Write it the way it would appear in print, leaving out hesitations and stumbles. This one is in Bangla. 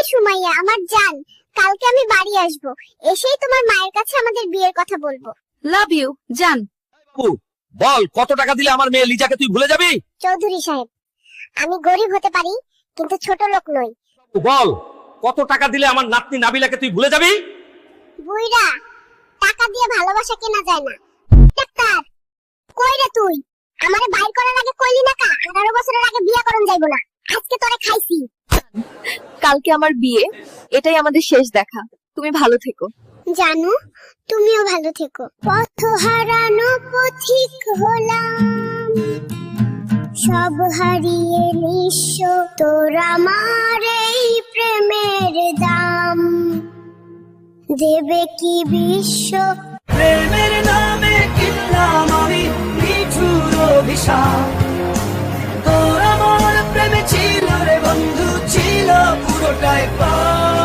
সুমাইয়া আমার জান, কালকে আমি বাড়ি আসব, এসেই তোমার মায়ের কাছে আমাদের বিয়ের কথা বলবো। লাভ ইউ জান। বল কত টাকা দিলে আমার মেয়ে লিজাকে তুই ভুলে যাবি? চৌধুরী সাহেব, আমি গরিব হতে পারি কিন্তু ছোট লোক নই। বল কত টাকা দিলে আমার নাতনি নাবিলাকে তুই ভুলে যাবি? বুইড়া, টাকা দিয়ে ভালোবাসা কেনা যায় না। ডাক্তার কই রে তুই? আমারে বাইর করার আগে কইলি না কা 18 বছরের আগে বিয়ে করন যাইবো না। আজকে তোরে খাইছি। কালকে আমার বিয়ে, এটাই আমাদের শেষ দেখা। তুমি ভালো থেকো। জানো, তুমিও ভালো থেকো। পথ হারানো পথিক হলাম, সব হারিয়ে নিঃস্ব, তোর আমার এই প্রেমের দাম দেবে কি বিশ্ব। প্রেমের নামে কিনলাম আমি নিঠুর অভিশাপ, তোর আমার প্রেমে ছিল রে বন্ধু, ছিল পুরোটাই পাপ।